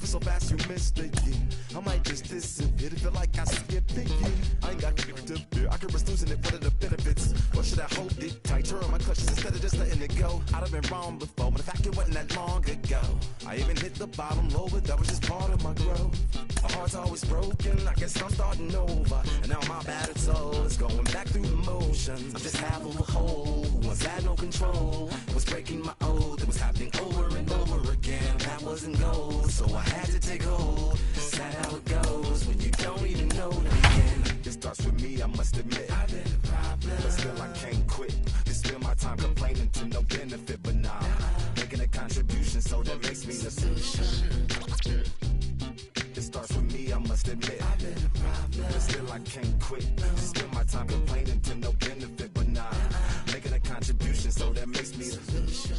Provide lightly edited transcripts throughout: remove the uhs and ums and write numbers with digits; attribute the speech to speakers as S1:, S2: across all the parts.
S1: so fast you missed it, yeah. I might just disappear to feel like I skipped it, yeah. I ain't got to fear. I could risk losing it for the benefits. Or should I hold it tight? Turn my clutches instead of just letting it go. I'd have been wrong before, but the fact it wasn't that long ago. I even hit the bottom low, but that was just part of my growth. My heart's always broken, I guess I'm starting over. And now my battered soul is going back through the motions. I'm just half of a whole who once had no control. Was breaking my oath, it was happening over and over again. That wasn't gold, so I had to take hold. Sad how it goes when you don't even know to begin. It starts with me, I must admit. I've been a problem, but still I can't quit. Just spend my time complaining to no benefit, but nah, making a contribution, so that makes me the solution. It starts with me, I must admit. I've been a problem, but still I can't quit. Just spend my time complaining to no benefit, but nah, making a contribution, so that makes me the solution.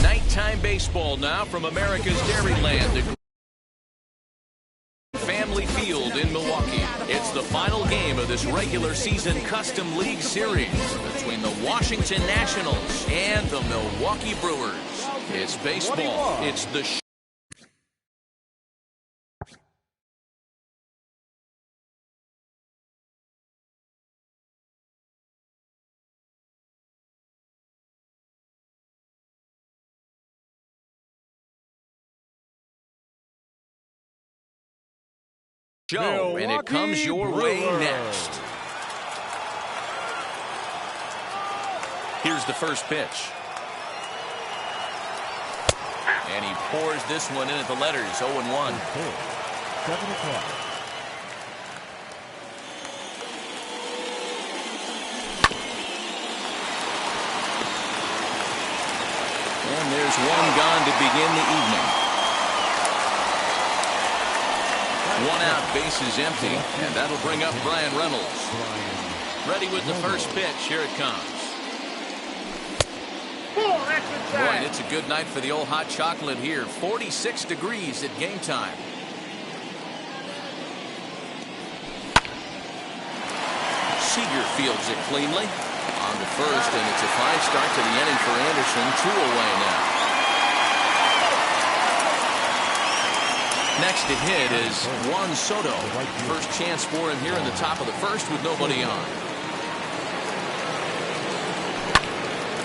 S2: Nighttime baseball now from America's Dairyland. Family Field in Milwaukee. It's the final game of this regular season Custom League Series between the Washington Nationals and the Milwaukee Brewers. It's baseball. It's the show. And it comes your way next. Here's the first pitch. And he pours this one in at the letters, 0-1.
S3: 7 o'clock.
S2: And there's one gone to begin the evening. One out, bases empty, and that'll bring up Brian Reynolds. Ready with the first pitch. Here it comes. Boy, and it's a good night for the old hot chocolate here. 46 degrees at game time. Seager fields it cleanly. On to first, and it's a fine start to the inning for Anderson. 2 away now. Next to hit is Juan Soto. First chance for him here in the top of the first with nobody on.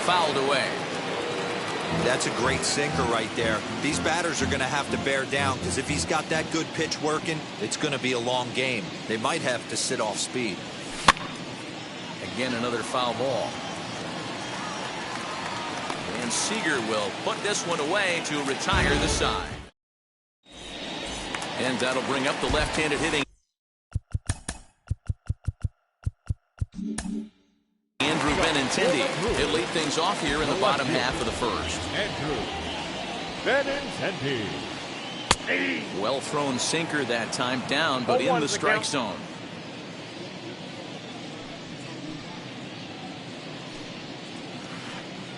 S2: Fouled away.
S4: That's a great sinker right there. These batters are going to have to bear down, because if he's got that good pitch working, it's going to be a long game. They might have to sit off speed.
S2: Again, another foul ball. And Seager will put this one away to retire the side. And that'll bring up the left-handed hitting Andrew Benintendi. He'll lead things off here in the bottom half of the first.
S3: Andrew Benintendi.
S2: Well thrown sinker that time, down but in the strike zone.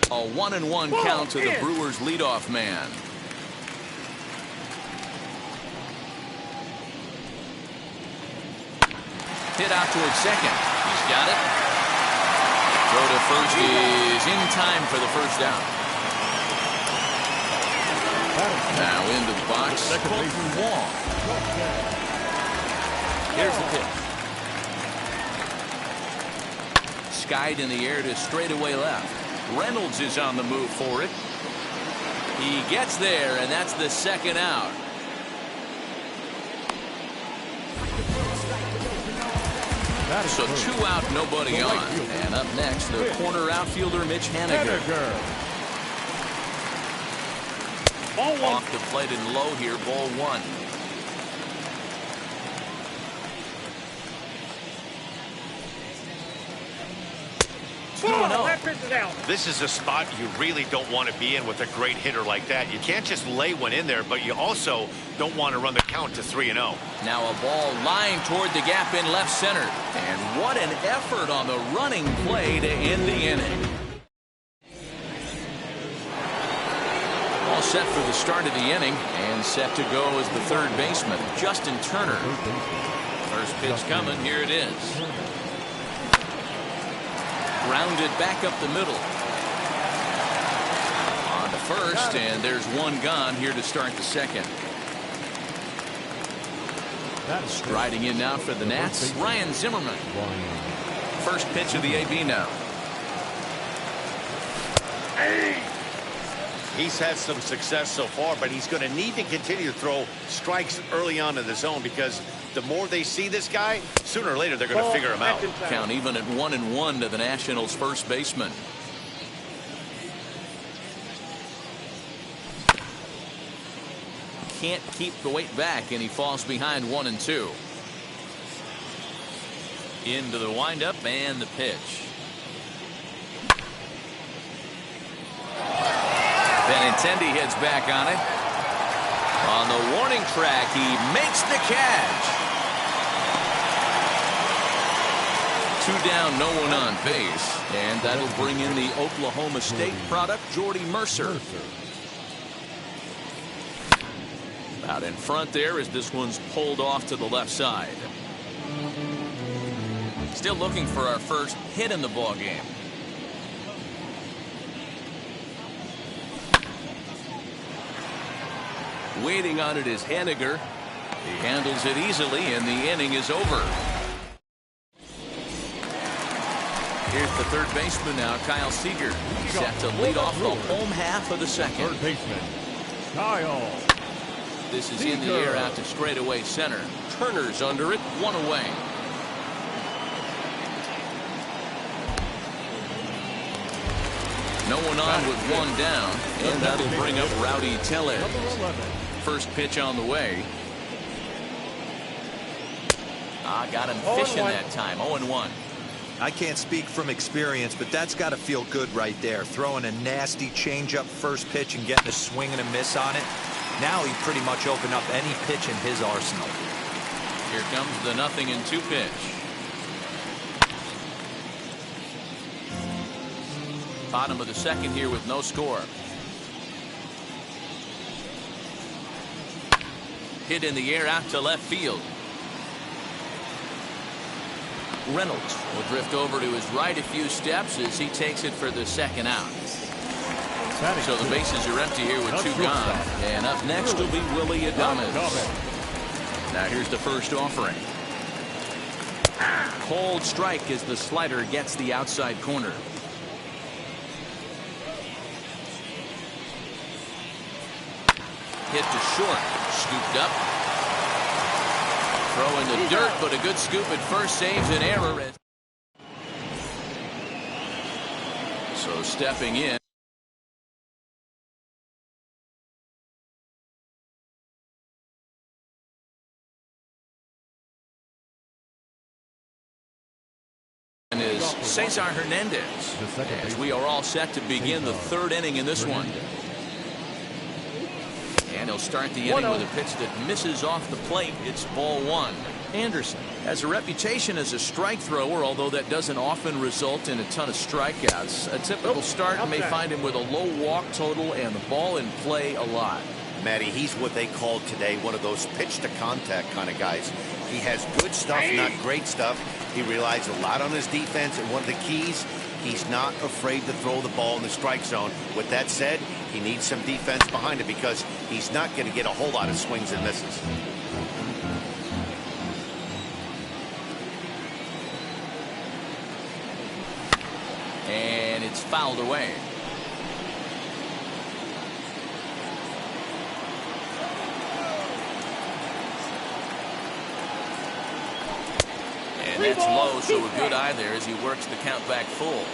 S2: A 1-1 count to the Brewers leadoff man. Hit out towards second. He's got it. Throw to first is in time for the first down. Now into the box, Colton Wong. Here's the pitch. Skied in the air to straightaway left. Reynolds is on the move for it. He gets there, and that's the second out. So 2 out, nobody on. And up next, the corner outfielder, Mitch Haniger. Off the plate and low here, ball 1.
S5: This is a spot you really don't want to be in with a great hitter like that. You can't just lay one in there, but you also don't want to run the count to 3-0.
S2: Now a ball lined toward the gap in left center. And what an effort on the running play to end the inning. All set for the start of the inning, and set to go is the third baseman, Justin Turner. First pitch coming, here it is. Grounded back up the middle. On to first, and there's one gone here to start the second. Striding in now for the Nats, Ryan Zimmerman. First pitch of the AB now.
S5: He's had some success so far, but he's going to need to continue to throw strikes early on in the zone, because the more they see this guy, sooner or later they're going to figure him out.
S2: Count even at 1-1 to the Nationals' first baseman. Can't keep the weight back, and he falls behind 1-2. Into the windup and the pitch. Benintendi heads back on it. On the warning track, he makes the catch. 2 down, no one on base, and that'll bring in the Oklahoma State product, Jordy Mercer. Out in front there as this one's pulled off to the left side. Still looking for our first hit in the ball game. Waiting on it is Henniger. He handles it easily, and the inning is over. Here's the third baseman now, Kyle Seager. Set to lead off the home half of the second.
S3: Third baseman, Kyle.
S2: This is in the air out to straightaway center. Turner's under it, 1 away. No one on with 1 down, and that'll bring up Rowdy Tellez. First pitch on the way. Got him fishing that time. 0-1.
S4: I can't speak from experience, but that's got to feel good right there. Throwing a nasty changeup first pitch and getting a swing and a miss on it. Now he pretty much opened up any pitch in his arsenal.
S2: Here comes the 0-2 pitch. Bottom of the second here with no score. Hit in the air out to left field. Reynolds will drift over to his right a few steps as he takes it for the second out. So the bases are empty here with 2 gone. And up next will be Willie Adames. Now here's the first offering. Cold strike as the slider gets the outside corner. Hit to short. Scooped up. Throw in the dirt, but a good scoop at first saves an error. So stepping in. Is Cesar Hernandez, as we are all set to begin the third inning in this one. And he'll start the inning with a pitch that misses off the plate. It's ball 1. Anderson has a reputation as a strike thrower, although that doesn't often result in a ton of strikeouts. A typical start may find him with a low walk total and the ball in play a lot.
S5: Matty, he's what they called today one of those pitch to contact kind of guys. He has good stuff, not great stuff. He relies a lot on his defense, and one of the keys, he's not afraid to throw the ball in the strike zone. With that said, he needs some defense behind it because he's not going to get a whole lot of swings and misses.
S2: And it's fouled away. And that's low, so a good eye there as he works the count back full.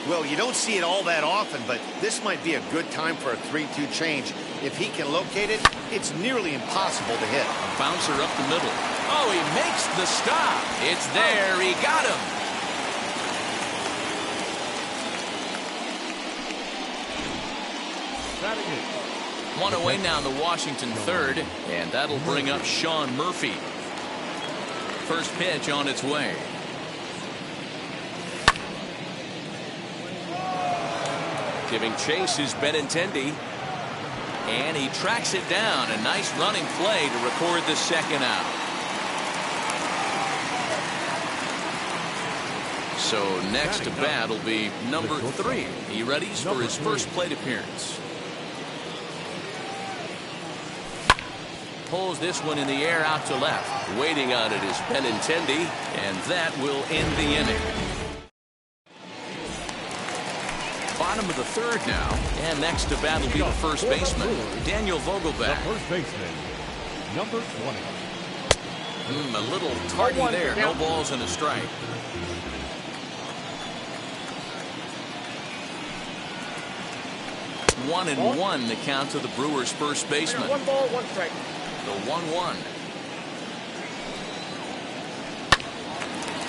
S5: Well, you don't see it all that often, but this might be a good time for a 3-2 change. If he can locate it, it's nearly impossible to hit.
S2: A bouncer up the middle. Oh, he makes the stop. It's there. He got him. One away now in the Washington third, and that'll bring up Sean Murphy. First pitch on its way. Giving chase is Benintendi. And he tracks it down. A nice running play to record the second out. So next to bat will be number 3. He readies for his first plate appearance. pulls this one in the air out to left. Waiting on it is Benintendi, and that will end the inning. Bottom of the third now, and next to bat will be the first baseman, Daniel Vogelbach.
S3: The first baseman, number 20.
S2: A little tardy there. No balls and a strike. 1-1 the count to the Brewers' first baseman.
S6: 1 ball, 1 strike.
S2: The 1-1.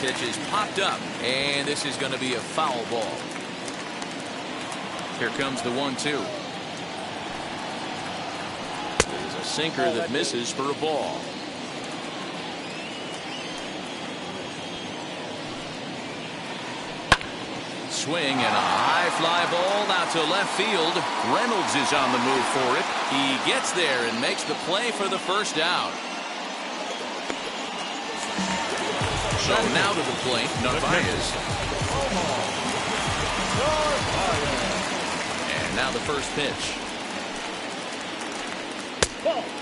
S2: Pitch is popped up, and this is going to be a foul ball. Here comes the 1-2. There's a sinker that misses for a ball. Swing and a high fly ball out to left field. Reynolds is on the move for it. He gets there and makes the play for the first out. So now to the plate, Narvaez. And now the first pitch.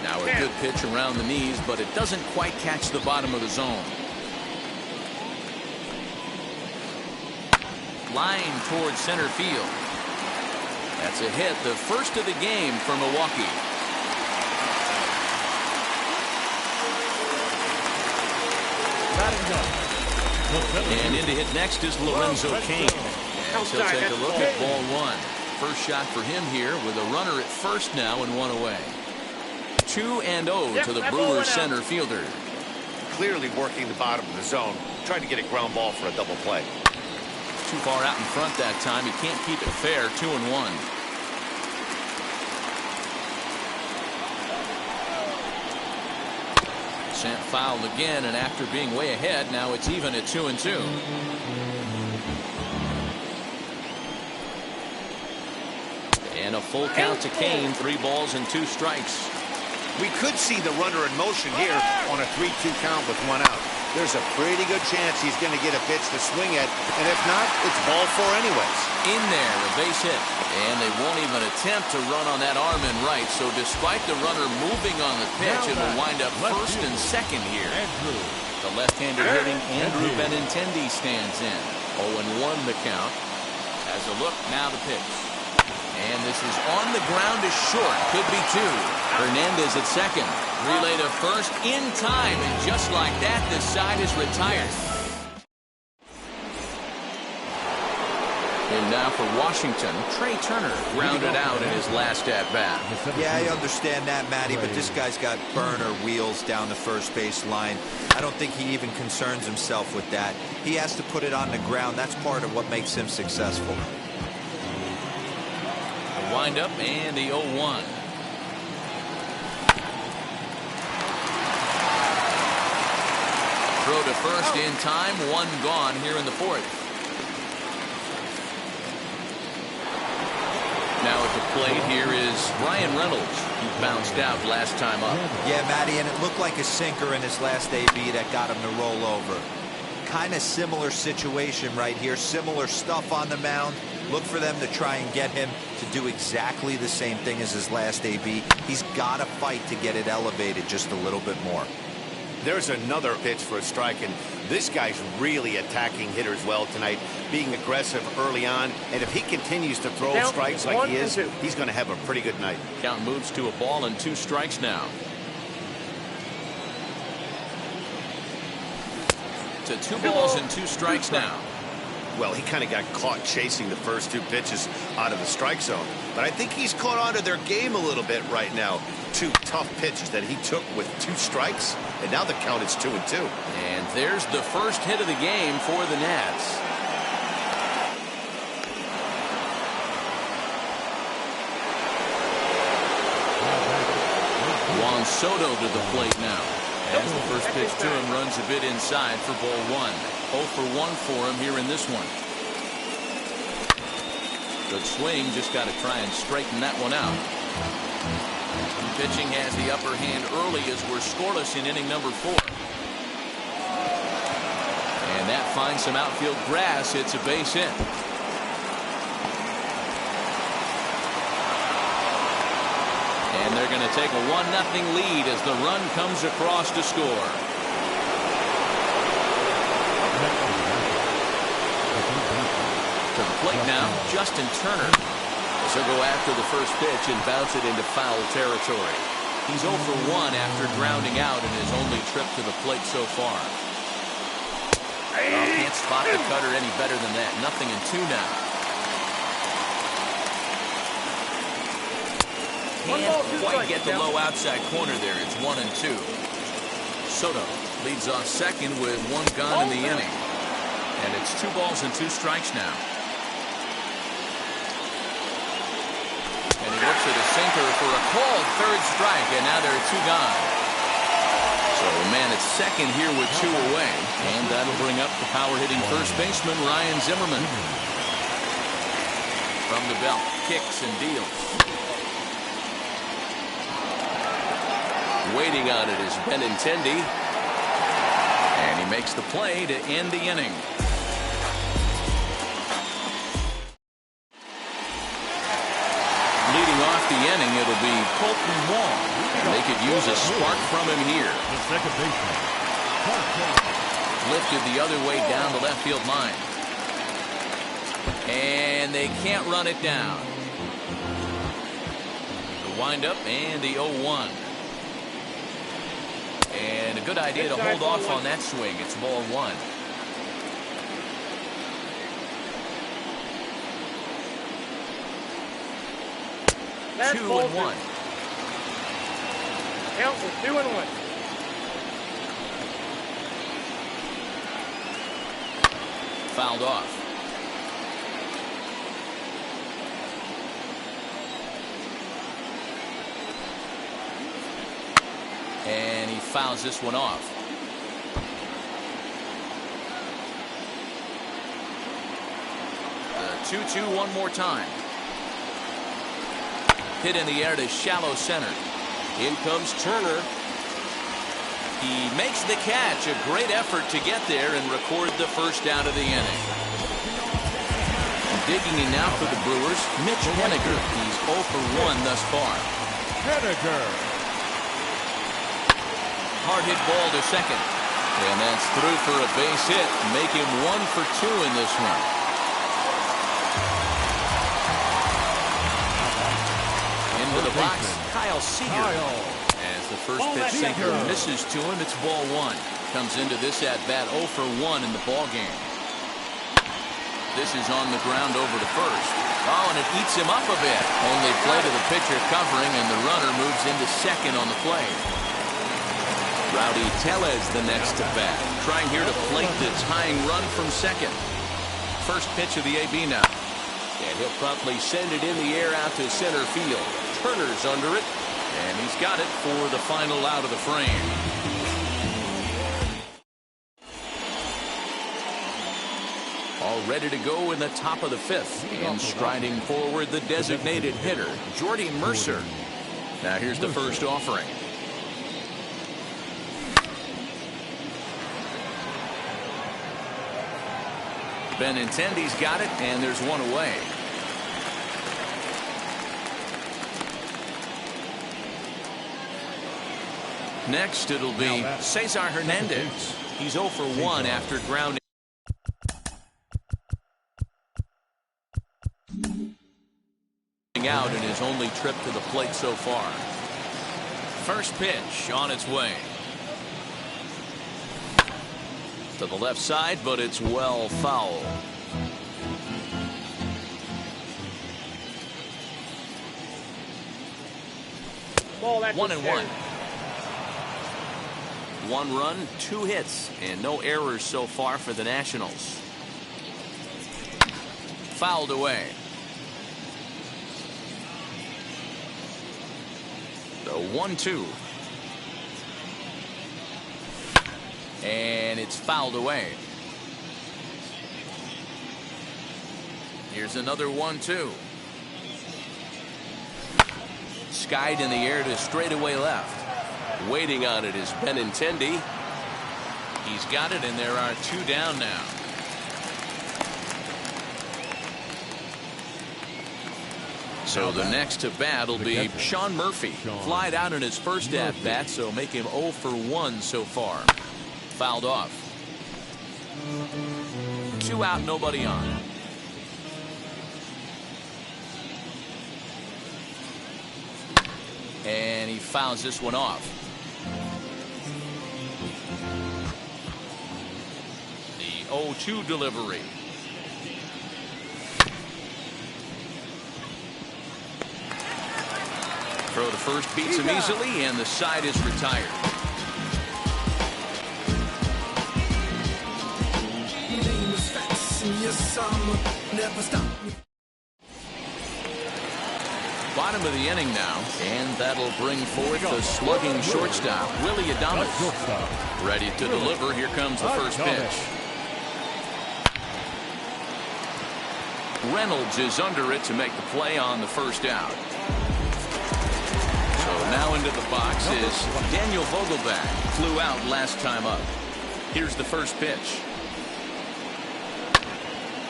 S2: Now a good pitch around the knees, but it doesn't quite catch the bottom of the zone. Line towards center field. That's a hit, the first of the game for Milwaukee. And in to hit next is Lorenzo Cain. As he'll take a look at ball 1. First shot for him here with a runner at first now and 1 away. 2-0 to the Brewers center fielder.
S5: Clearly working the bottom of the zone, trying to get a ground ball for a double play.
S2: Too far out in front that time. He can't keep it fair. 2-1. Sent foul again, and after being way ahead, now it's even at 2-2. And a full count to Cain. 3 balls and 2 strikes.
S5: We could see the runner in motion here on a 3-2 count with 1 out. There's a pretty good chance he's going to get a pitch to swing at, and if not, it's ball 4 anyways.
S2: In there, a base hit. And they won't even attempt to run on that arm in right, so despite the runner moving on the pitch, it will wind up first and second here. The left-hander hitting Andrew Benintendi stands in. 0-1 the count. Has a look, now the pitch. And this is on the ground is short. Could be 2. Hernandez at second. Relay to first in time. And just like that, this side is retired. And now for Washington, Trey Turner grounded out in his last at-bat.
S4: Yeah, I understand that, Matty, but this guy's got burner wheels down the first base line. I don't think he even concerns himself with that. He has to put it on the ground. That's part of what makes him successful.
S2: The wind-up and the 0-1. Throw to first in time. 1 gone here in the 4th. Now at the plate here is Ryan Reynolds. He bounced out last time up.
S4: Yeah, Matty, and it looked like a sinker in his last AB that got him to roll over. Kind of similar situation right here. Similar stuff on the mound. Look for them to try and get him to do exactly the same thing as his last AB. He's got to fight to get it elevated just a little bit more.
S5: There's another pitch for a strike, and this guy's really attacking hitters well tonight, being aggressive early on, and if he continues to throw strikes like he is, he's going to have a pretty good night.
S2: Count moves to a ball and 2 strikes now. To 2 balls and 2 strikes now.
S5: Well, he kind of got caught chasing the first 2 pitches out of the strike zone, but I think he's caught on to their game a little bit right now. 2 tough pitches that he took with 2 strikes, and now the count is 2-2.
S2: And there's the first hit of the game for the Nats. Juan Soto to the plate now. As the first pitch to him runs a bit inside for ball 1. 0 for 1 for him here in this one. Good swing, just got to try and straighten that one out. Pitching has the upper hand early as we're scoreless in inning number 4. And that finds some outfield grass. It's a base hit. And they're going to take a 1-0 lead as the run comes across to score. To the plate now, Justin Turner. He'll go after the first pitch and bounce it into foul territory. He's 0 for 1 after grounding out in his only trip to the plate so far. Can't spot the cutter any better than that. 0-2 now. Can't quite get the low outside corner there. It's 1-2. Soto leads off second with 1 gone in the inning. And it's 2 balls and 2 strikes now. And he looks at a sinker for a called 3rd strike, and now there are 2 gone. So a man at second here with 2 away, and that'll bring up the power-hitting first baseman Ryan Zimmerman. From the belt, kicks and deals. Waiting on it is Benintendi, and he makes the play to end the inning. Leading off the inning, it'll be Colton Wong. They could use a spark from him here.
S3: The second baseman.
S2: Lifted the other way down the left field line. And they can't run it down. The windup and the 0-1. And a good idea to hold off on that swing. It's ball 1.
S6: That's
S2: 2-1.
S6: Count for 2-1.
S2: Fouled off. And he fouls this one off. The 2-2 one more time. Hit in the air to shallow center. In comes Turner. He makes the catch. A great effort to get there and record the first out of the inning. Digging in now for the Brewers, Mitch Haniger. He's 0 for 1 thus far.
S3: Henniger.
S2: Hard hit ball to second. And that's through for a base hit. Make him 1 for 2 in this one. Into the box, Kyle Seager. As the first pitch sinker misses to him, it's ball 1. Comes into this at bat 0 for 1 in the ball game. This is on the ground over to first. Oh, and it eats him up a bit. Only play to the pitcher covering, and the runner moves into second on the play. Rowdy Tellez the next to bat. Trying here to plate the tying run from second. First pitch of the AB now. And he'll promptly send it in the air out to center field. Turner's under it. And he's got it for the final out of the frame. All ready to go in the top of the 5th. And striding forward, the designated hitter, Jordy Mercer. Now here's the first offering. Benintendi's got it, and there's one away. Next, it'll be Cesar Hernandez. He's 0 for 1 after grounding out in his only trip to the plate so far. First pitch on its way. To the left side, but it's well foul.
S6: Ball,
S2: 1-1. 1 run, 2 hits, and no errors so far for the Nationals. Fouled away. The 1-2. And it's fouled away. Here's another 1-2. Skied in the air to straightaway left. Waiting on it is Benintendi. He's got it, and there are 2 down now. So the next to bat will be Sean Murphy. Flied out in his first at-bat, so make him 0 for 1 so far. Fouled off. 2 out, nobody on. And he fouls this one off. The 0-2 delivery. Throw to first beats him easily, and the side is retired. Bottom of the inning now, and that'll bring forth the slugging shortstop, Willie Adames. Ready to deliver. Here comes the first pitch. Reynolds is under it to make the play on the first out. So now into the box is Daniel Vogelbach. Flew out last time up. Here's the first pitch.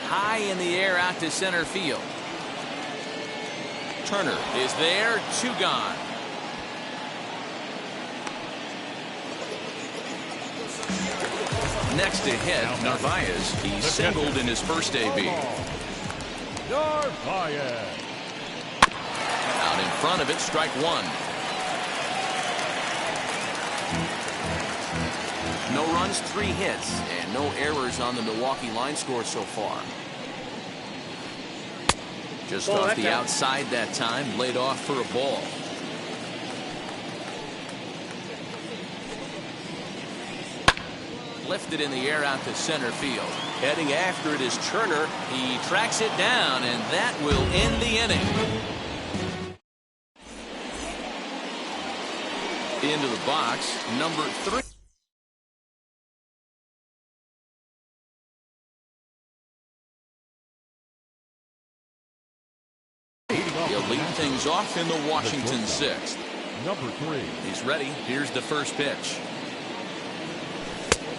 S2: High in the air out to center field. Turner is there. 2 gone. Next to hit, Narvaez. He singled in his first AB.
S3: Narvaez.
S2: Out in front of it, strike 1. No runs, 3 hits, and no errors on the Milwaukee line score so far. Just off the outside that time, laid off for a ball. Lifted in the air out to center field. Heading after it is Turner. He tracks it down, and that will end the inning. Into the box, number 3. He'll lead things off in the Washington 6th.
S3: Number 3.
S2: He's ready. Here's the first pitch.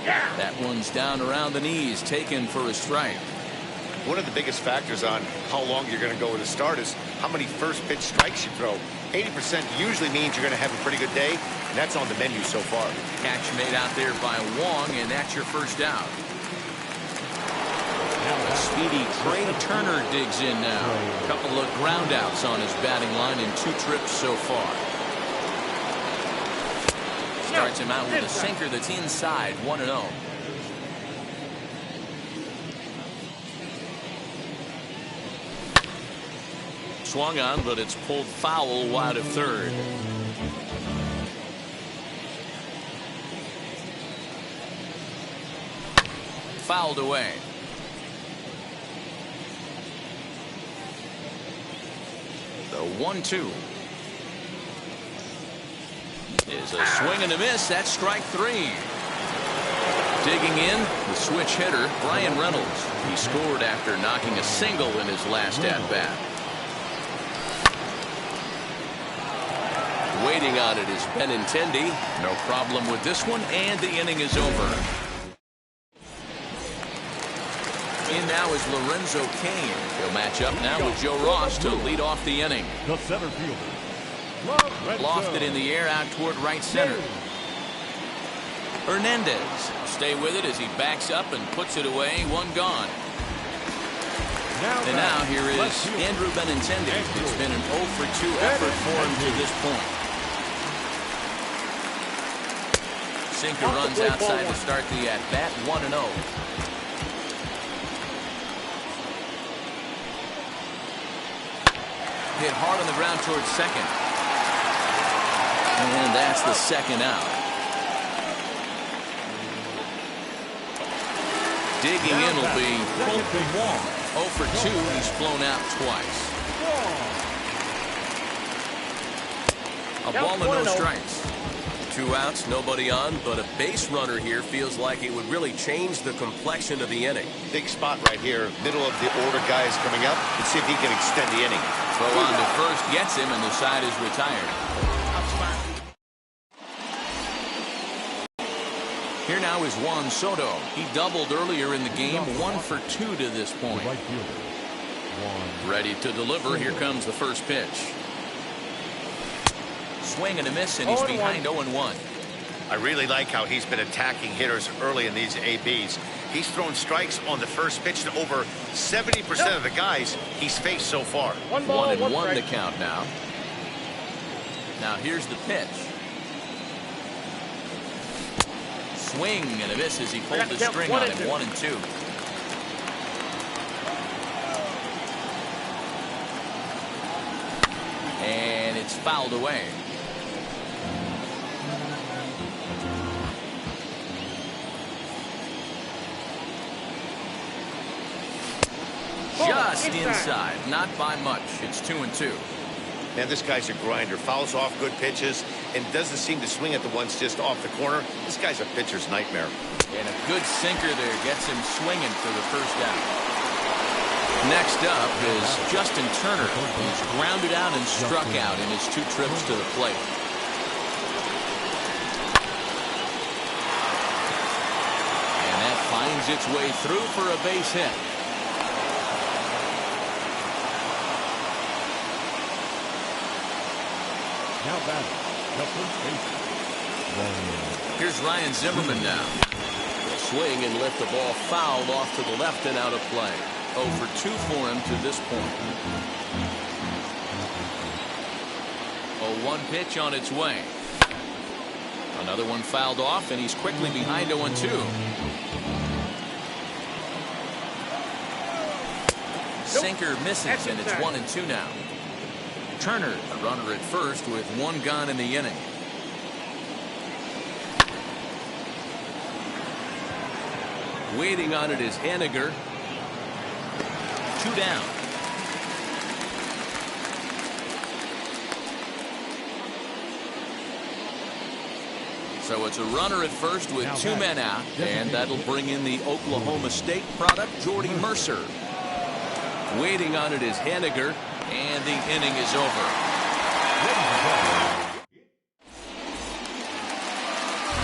S2: That one's down around the knees, taken for a strike.
S5: One of the biggest factors on how long you're going to go with a start is how many first pitch strikes you throw. 80% usually means you're going to have a pretty good day, and that's on the menu so far.
S2: Catch made out there by Wong, and that's your first out. A speedy Trey Turner digs in now. A couple of ground outs on his batting line in 2 trips so far. Starts him out with a sinker that's inside, 1-0. Swung on, but it's pulled foul wide of third. Fouled away. The 1-2. Is a swing and a miss. That's strike 3. Digging in, the switch hitter, Brian Reynolds. He scored after knocking a single in his last at-bat. Waiting on it is Benintendi. No problem with this one, and the inning is over. In now is Lorenzo Cain. He'll match up now with Joe Ross to lead off the inning.
S3: The center fielder.
S2: Lofted in the air out toward right center. Hernandez stay with it as he backs up and puts it away. 1 gone. And now here is Andrew Benintendi. It's been an 0 for 2 effort for him to this point. Sinker runs outside to start the at-bat. 1-0. Hit hard on the ground towards second. And that's the second out. Digging in will be Wong. 0 for 2. He's flown out twice. A ball and no strikes. 2 outs, nobody on, but a base runner here feels like it would really change the complexion of the inning.
S5: Big spot right here, middle of the order guys coming up. Let's see if he can extend the inning.
S2: Throw on to first, gets him, and the side is retired. Here now is Juan Soto. He doubled earlier in the game, 1 for 2 to this point.
S3: Right fielder.
S2: Ready to deliver. Here comes the first pitch. Swing and a miss, and he's behind 0-1.
S5: I really like how he's been attacking hitters early in these ABs. He's thrown strikes on the first pitch to over 70% of the guys he's faced so far.
S2: 1-1 the count now. Now here's the pitch. Swing and a miss as he pulled the string on him. 1-2. And it's fouled away. Just inside, not by much. It's 2-2.
S5: Man, this guy's a grinder. Fouls off good pitches and doesn't seem to swing at the ones just off the corner. This guy's a pitcher's nightmare.
S2: And a good sinker there gets him swinging for the first out. Next up is Justin Turner, who's grounded out and struck out in his 2 trips to the plate. And that finds its way through for a base hit.
S3: Now batting, the first baseman.
S2: Here's Ryan Zimmerman now. Swing and lift the ball fouled off to the left and out of play. 0 for 2 for him to this point. 0-1 pitch on its way. Another one fouled off, and he's quickly behind 0-2. Sinker misses, and it's 1-2 now. Turner, a runner at first with 1 gone in the inning. Waiting on it is Haniger. 2 down. So it's a runner at first with 2 men out, and that'll bring in the Oklahoma State product, Jordy Mercer. Waiting on it is Haniger, and the inning is over.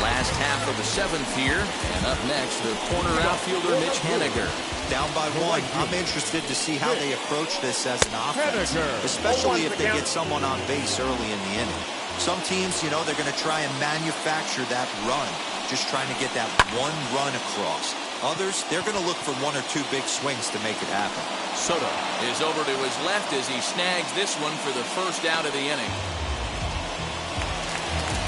S2: Last half of the 7th here, and up next, the corner outfielder Mitch Haniger.
S4: Down by 1. I'm interested to see how they approach this as an offense, especially if they get someone on base early in the inning. Some teams, you know, they're going to try and manufacture that run, just trying to get that 1 run across. Others, they're going to look for 1 or 2 big swings to make it happen.
S2: Soto is over to his left as he snags this one for the first out of the inning.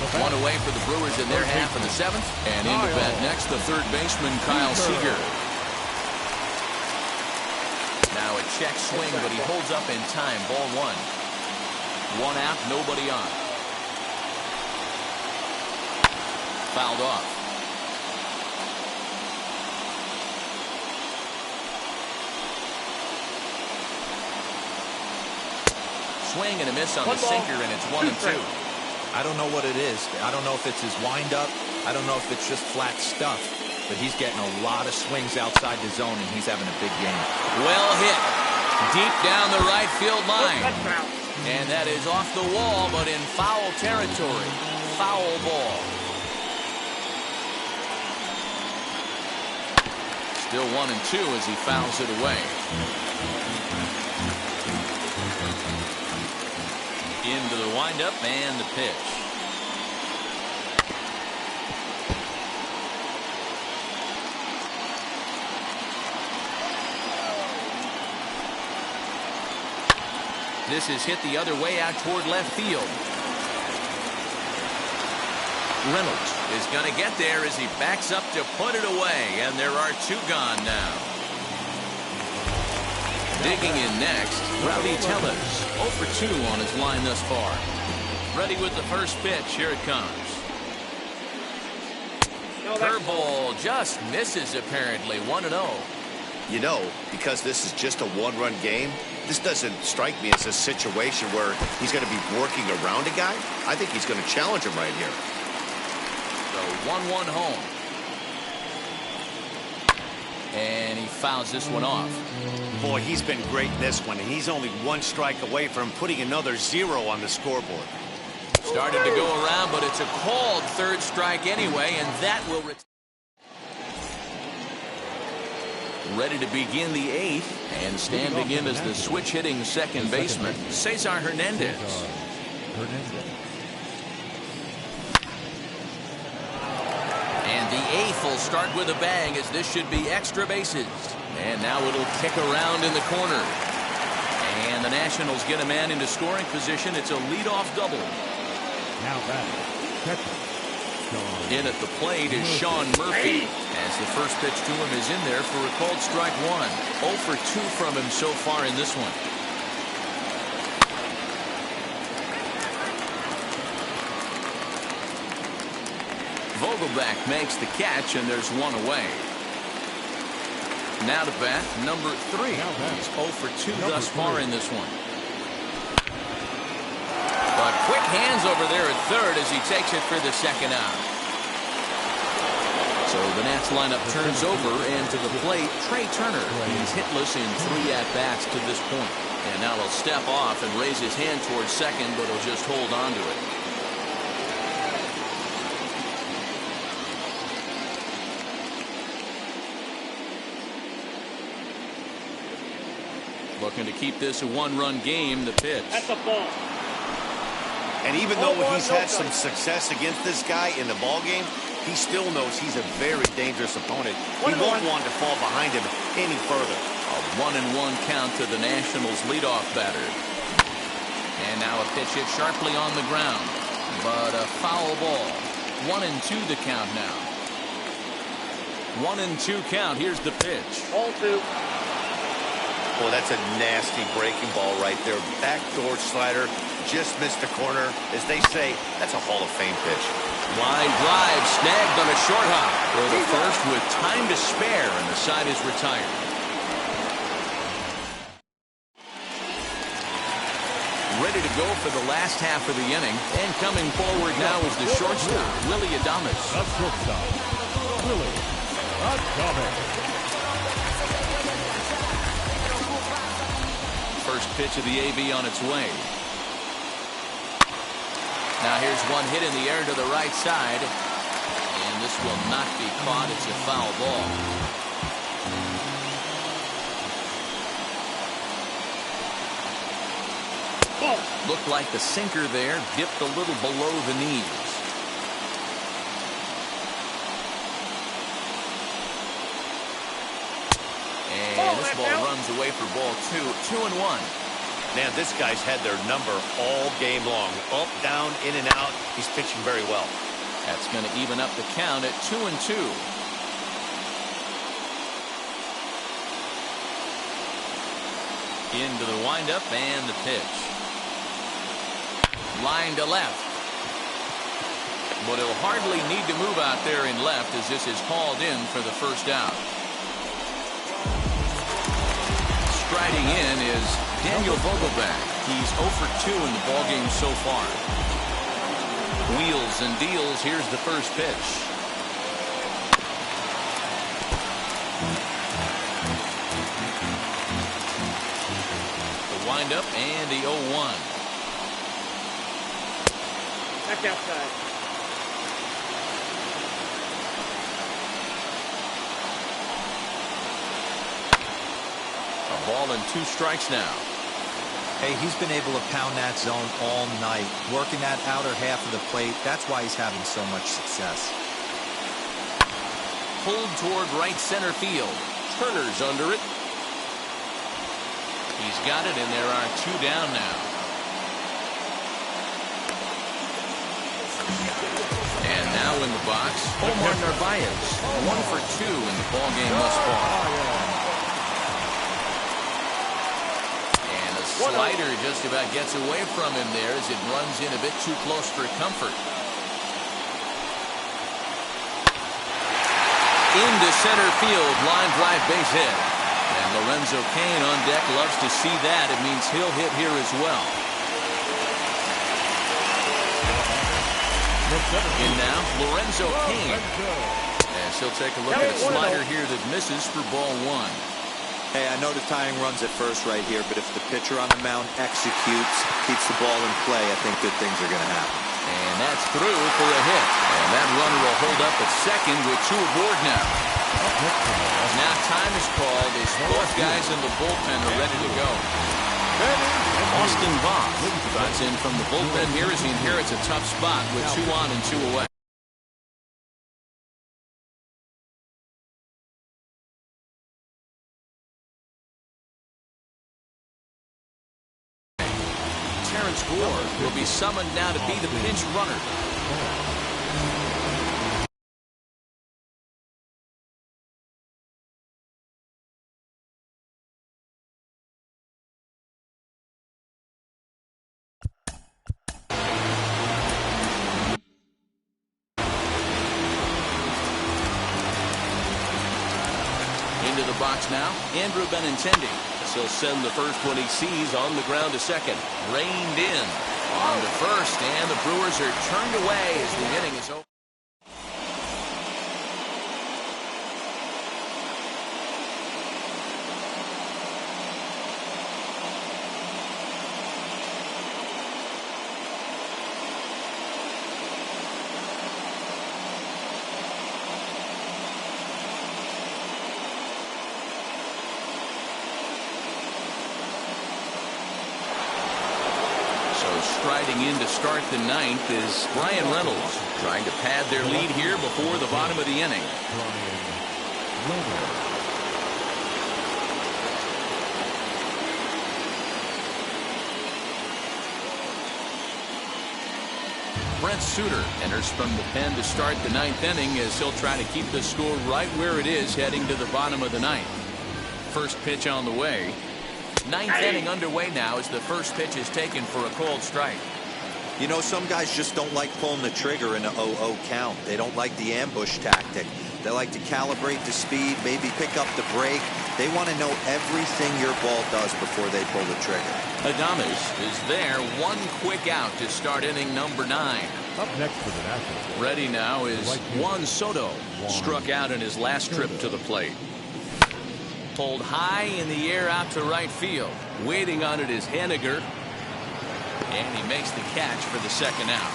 S2: 1 away for the Brewers in their half of the 7th. And into bat next, the 3rd baseman, Kyle Seager. Now a check swing, but he holds up in time. Ball 1. 1 out, nobody on. Fouled off. Swing and a miss on the sinker, and it's 1-2.
S4: I don't know what it is. I don't know if it's his windup. I don't know if it's just flat stuff. But he's getting a lot of swings outside the zone, and he's having a big game.
S2: Well hit. Deep down the right field line. And that is off the wall, but in foul territory. Foul ball. Still 1-2 as he fouls it away. Into the windup and the pitch. This is hit the other way out toward left field. Reynolds is going to get there as he backs up to put it away, and there are 2 gone now. Digging in next, Rowdy Tellez, 0 for 2 on his line thus far. Ready with the first pitch. Here it comes. Curveball just misses apparently. 1-0.
S5: You know, because this is just a 1-run game, this doesn't strike me as a situation where he's going to be working around a guy. I think he's going to challenge him right here.
S2: So 1-1 home. And he fouls this one off.
S5: Boy, he's been great in this one, and he's only 1 strike away from putting another 0 on the scoreboard.
S2: Started to go around, but it's a called 3rd strike anyway, and that will Ready to begin the 8th, and standing in as the switch-hitting second baseman, Cesar Hernandez. And the 8th will start with a bang, as this should be extra bases. And now it'll kick around in the corner. And the Nationals get a man into scoring position. It's a leadoff double.
S3: Now batting, catcher,
S2: In at the plate is Sean Murphy, as the first pitch to him is in there for a called strike one. 0 for 2 from him so far in this one. Vogelback makes the catch, and there's one away. Now to bat, number 3. He's 0 for 2 thus far in this one. But quick hands over there at third as he takes it for the second out. So the Nats lineup turns over, and to the plate, Trey Turner. He's hitless in 3 at-bats to this point. And now he'll step off and raise his hand towards second, but he'll just hold on to it. Looking to keep this a one-run game. The pitch.
S6: That's a ball.
S5: And even though he's had some success against this guy in the ball game, he still knows he's a very dangerous opponent. He won't want to fall behind him any further.
S2: A 1-1 count to the Nationals leadoff batter. And now a pitch hit sharply on the ground, but a foul ball. 1-2 the count now. 1-2 count. Here's the pitch.
S6: Ball 2.
S5: Boy, that's a nasty breaking ball right there. Backdoor slider, just missed the corner. As they say, that's a Hall of Fame pitch.
S2: Line drive snagged on a short hop for the first with time to spare, and the side is retired. Ready to go for the last half of the inning, and coming forward now is the shortstop, Willie Adames.
S3: the shortstop, Willie Adames.
S2: First pitch of the AB on its way. Now here's one hit in the air to the right side, and this will not be caught. It's a foul ball. Looked like the sinker there dipped a little below the knees. And this ball runs away for ball 2. 2-1.
S5: Man, this guy's had their number all game long. Up, down, in and out. He's pitching very well.
S2: That's going to even up the count at 2-2. Into the windup and the pitch. Line to left. But he'll hardly need to move out there in left, as this is called in for the first out. Striding in is Daniel Vogelback. He's 0 for 2 in the ballgame so far. Wheels and deals. Here's the first pitch. The windup and the 0-1.
S6: Back outside.
S2: Ball and 2 strikes now.
S4: Hey, he's been able to pound that zone all night, working that outer half of the plate. That's why he's having so much success.
S2: Pulled toward right center field. Turner's under it. He's got it, and there are 2 down now. And now in the box, Omar Narvaez. 1 for 2 in the ballgame thus far. Slider just about gets away from him there as it runs in a bit too close for comfort. Into center field, line drive base hit. And Lorenzo Cain on deck loves to see that. It means he'll hit here as well. In now, Lorenzo Cain. And she'll take a look at a slider here that misses for ball 1.
S4: Hey, I know the tying runs at first right here, but if the pitcher on the mound executes, keeps the ball in play, I think good things are going to happen.
S2: And that's through for a hit. And that runner will hold up at second with 2 aboard now. Now time is called as both guys in the bullpen are ready to go. Austin Voth trots in from the bullpen here as he inherits a tough spot with 2 on and 2 away. Terrence Gore will be summoned now to be the pinch runner. Into the box now, Andrew Benintendi. He'll send the first one he sees on the ground to second. Reined in on to first, and the Brewers are turned away as the inning is over. Striding in to start the ninth is Brian Reynolds, trying to pad their lead here before the bottom of the inning. Brent Suter enters from the pen to start the ninth inning as he'll try to keep the score right where it is heading to the bottom of the ninth. First pitch on the way. Ninth inning underway now as the first pitch is taken for a called strike.
S4: You know, some guys just don't like pulling the trigger in a 0-0 count. They don't like the ambush tactic. They like to calibrate the speed, maybe pick up the brake. They want to know everything your ball does before they pull the trigger.
S2: Adames is there, one quick out to start inning number 9.
S3: Up next for the Nationals.
S2: Ready now is Juan Soto. Struck out in his last trip to the plate. Pulled high in the air out to right field. Waiting on it is Henniger. And he makes the catch for the second out.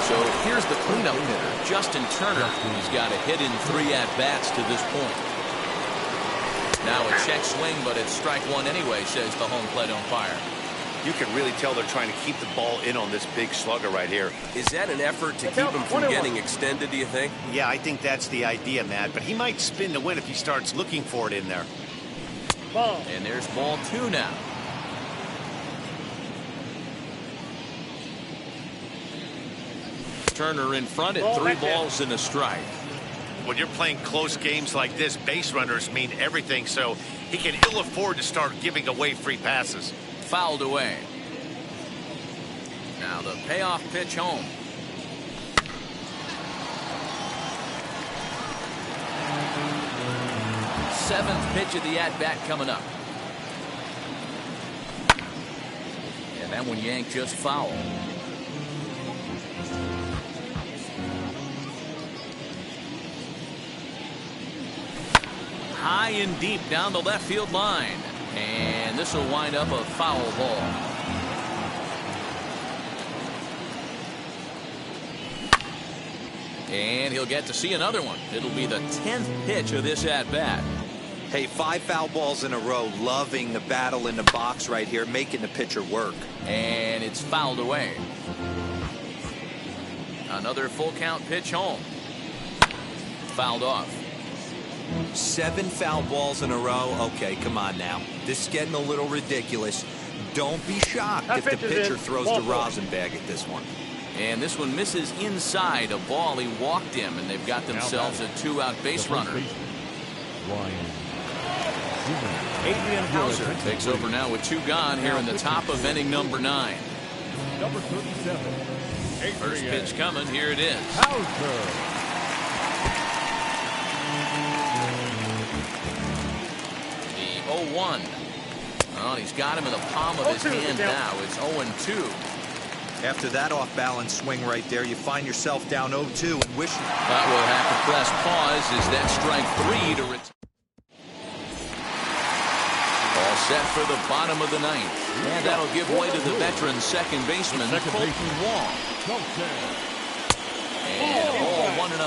S2: So here's the cleanup hitter, Justin Turner. He's got a hit in 3 at-bats to this point. Now a check swing, but it's strike one anyway, says the home plate umpire.
S5: You can really tell they're trying to keep the ball in on this big slugger right here.
S7: Is that an effort to keep him from getting extended, do you think?
S5: Yeah, I think that's the idea, Matt. But he might spin to win if he starts looking for it in there.
S6: Ball.
S2: And there's ball 2 now. Turner in front at 3 balls and a strike.
S5: When you're playing close games like this, base runners mean everything, so he can ill afford to start giving away free passes.
S2: Fouled away. Now the payoff pitch home. Seventh pitch of the at-bat coming up. And that one yanked just foul. High and deep down the left field line. And this will wind up a foul ball. And he'll get to see another one. It'll be the 10th pitch of this at-bat.
S4: Hey, 5 foul balls in a row. Loving the battle in the box right here, making the pitcher work.
S2: And it's fouled away. Another full count pitch home. Fouled off.
S4: 7 foul balls in a row. Okay, come on now. This is getting a little ridiculous. Don't be shocked if the pitcher throws the rosin bag at this one.
S2: And this one misses inside a ball. He walked him, and they've got themselves a 2-out base runner. Adrian Hauser takes over now with 2 gone here in the top of inning number 9.
S3: Number 37.
S2: First pitch coming. Here it is.
S3: Hauser.
S2: The 0-1. Oh, he's got him in the palm of his hand now. It's 0-2.
S4: After that off-balance swing right there, you find yourself down 0-2 and wishing.
S2: But we'll have to press pause as that strike 3 to return. All set for the bottom of the 9th. And that'll give way to the veteran second baseman, Colton Wong. And 1-0.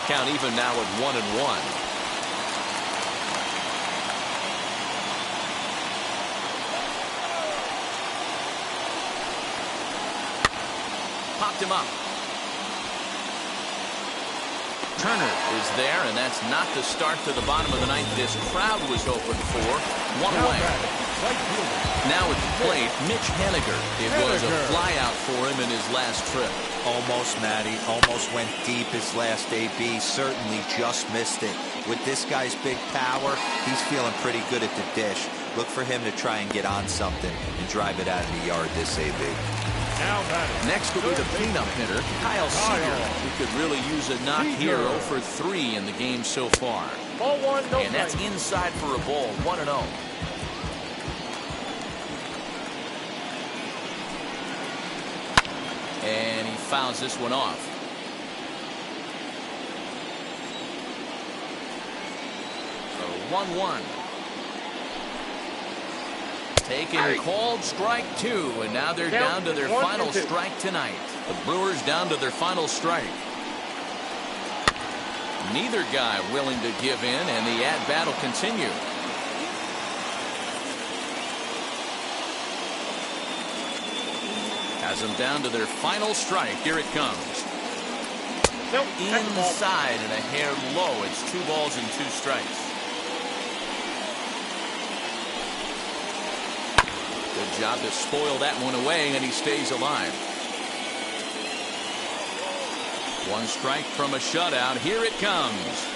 S2: Count even now at 1-1. Popped him up. Turner is there, and that's not the start to the bottom of the ninth this crowd was hoping for. One away. Now at the plate, Mitch Haniger. It was a flyout for him in his last trip.
S4: Almost, Matty. Almost went deep his last AB. Certainly just missed it. With this guy's big power, he's feeling pretty good at the dish. Look for him to try and get on something and drive it out of the yard this AB.
S2: Next will be the cleanup hitter, Kyle Seager, who could really use a knock here. 0 for 3 in the game so far.
S6: Ball 1, no
S2: and that's inside for a ball. 1-0. And he fouls this one off. So 1-1. Taken, called strike 2, and now they're down to their final strike tonight. The Brewers down to their final strike. Neither guy willing to give in, and the at-bat will continue. Has them down to their final strike. Here it comes. Inside and a hair low. It's 2 balls and 2 strikes. Good job to spoil that one away, and he stays alive. 1 strike from a shutout. Here it comes.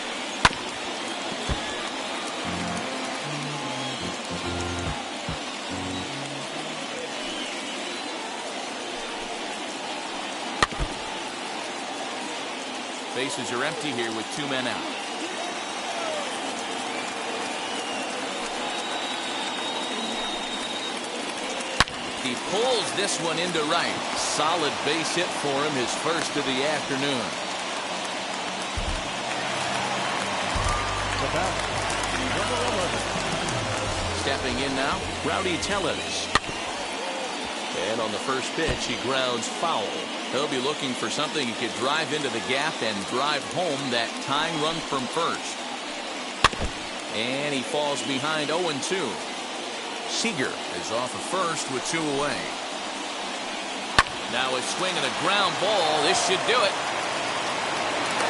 S2: Bases are empty here with 2 men out. He pulls this one into right. Solid base hit for him, his first of the afternoon. Stepping in now, Rowdy Tellez. And on the first pitch, he grounds foul. He'll be looking for something he could drive into the gap and drive home that tying run from first. And he falls behind 0-2. Seager is off of first with 2 away. Now a swing and a ground ball. This should do it.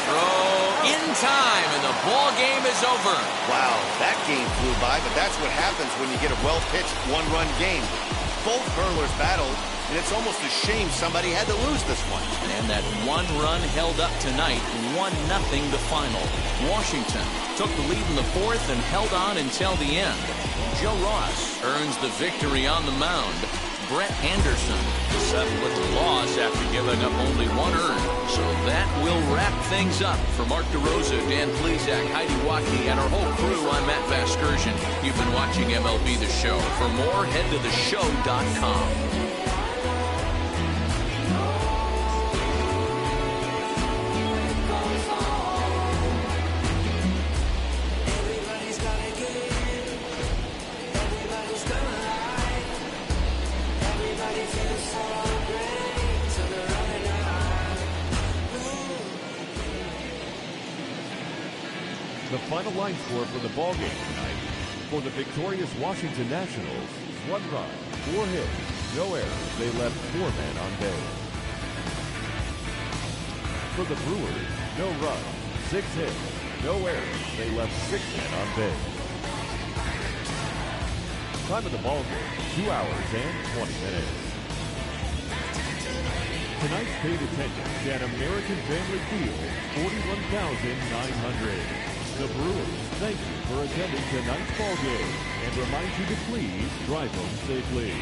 S2: Throw in time, and the ball game is over.
S5: Wow, that game flew by, but that's what happens when you get a well-pitched 1-run game. Both hurlers battled, and it's almost a shame somebody had to lose this one.
S2: And that 1 run held up tonight, 1-0 the final. Washington took the lead in the 4th and held on until the end. Joe Ross earns the victory on the mound. Brett Anderson settled with the loss after giving up only 1 earned. So that will wrap things up. For Mark DeRosa, Dan Plesac, Heidi Wackey, and our whole crew, I'm Matt Vasgersian. You've been watching MLB The Show. For more, head to theshow.com.
S3: The final line score for the ballgame tonight for the victorious Washington Nationals: 1 run, 4 hits, no errors. They left 4 men on base. For the Brewers, no runs, 6 hits, no errors. They left 6 men on base. Time of the ballgame: 2 hours and 20 minutes. Tonight's paid attendance at American Family Field, 41,900. The Brewers thank you for attending tonight's ball game and remind you to please drive home safely.